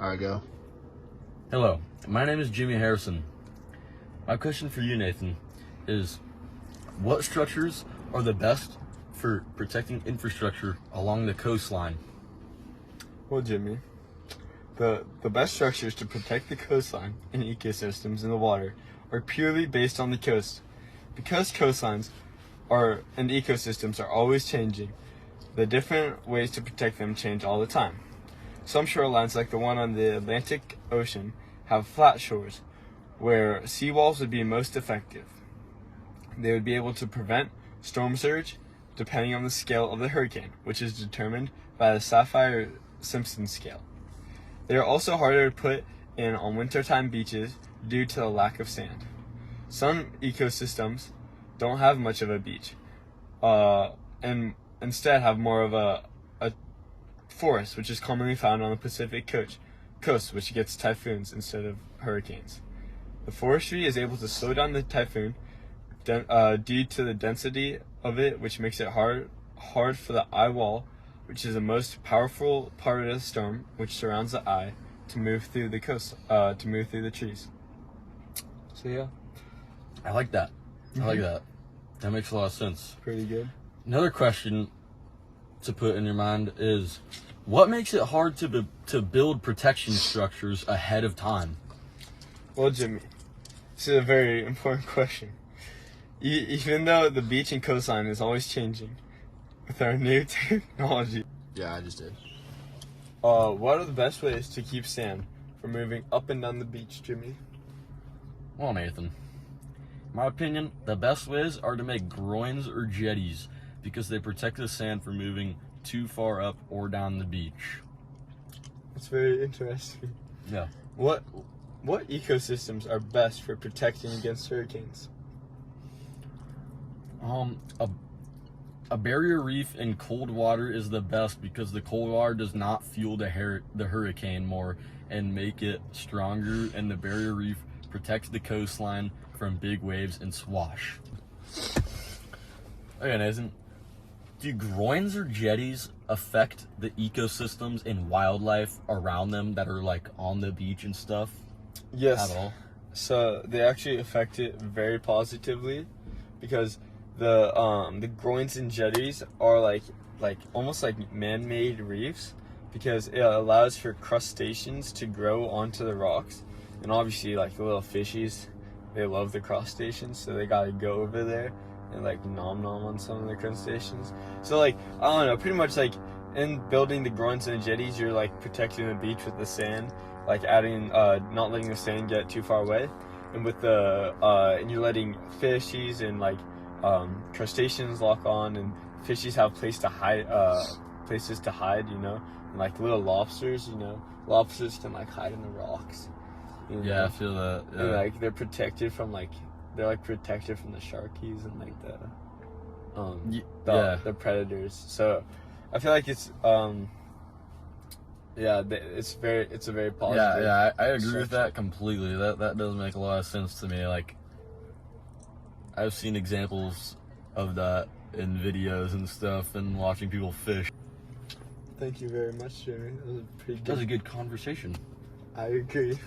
All right, go. Hello, my name is Jimmy Harrison. My question for you, Nathan, is what structures are the best for protecting infrastructure along the coastline? Well, Jimmy, the best structures to protect the coastline and ecosystems in the water are purely based on the coast. Because coastlines and ecosystems are always changing, the different ways to protect them change all the time. Some shorelines, like the one on the Atlantic Ocean, have flat shores where seawalls would be most effective. They would be able to prevent storm surge depending on the scale of the hurricane, which is determined by the Saffir-Simpson scale. They are also harder to put in on wintertime beaches due to the lack of sand. Some ecosystems don't have much of a beach, and instead have more of a forest, which is commonly found on the Pacific coast, which gets typhoons instead of hurricanes. The forestry is able to slow down the typhoon due to the density of it, which makes it hard for the eye wall, which is the most powerful part of the storm, which surrounds the eye, to move through the coast, to move through the trees. So yeah, I like that. I like that. That makes a lot of sense. pretty good. Another question to put in your mind is, what makes it hard to build protection structures ahead of time? Well, Jimmy, this is a very important question. Even though the beach and coastline is always changing, with our new technology, Yeah, I just did. what are the best ways to keep sand from moving up and down the beach, Jimmy? Well, Nathan, in my opinion, the best ways are to make groins or jetties because they protect the sand from moving too far up or down the beach. That's very interesting. Yeah. What ecosystems are best for protecting against hurricanes? A barrier reef in cold water is the best because the cold water does not fuel the hurricane more and make it stronger, and the barrier reef protects the coastline from big waves and swash. Okay, Nathan, do groins or jetties affect the ecosystems and wildlife around them that are like on the beach and stuff? Yes. At all? So they actually affect it very positively, because the groins and jetties are like almost like man-made reefs, because it allows for crustaceans to grow onto the rocks, and obviously like the little fishies, they love the crustaceans, so they gotta go over there and like nom on some of the crustaceans. So like, I don't know, pretty much like in building the groins and the jetties, you're like protecting the beach with the sand, like adding not letting the sand get too far away, and with the and you're letting fishies and like crustaceans lock on, and fishies have places to hide, you know, and like little lobsters, you know, lobsters can like hide in the rocks. Yeah, know? I feel that. Yeah. And like they're protected from the sharkies and like the predators. So I feel like it's it's a very positive. Yeah, I agree with that completely. That does make a lot of sense to me. Like, I've seen examples of that in videos and stuff, and watching people fish. Thank you very much, Jimmy. That was a pretty good. That was a good conversation. I agree.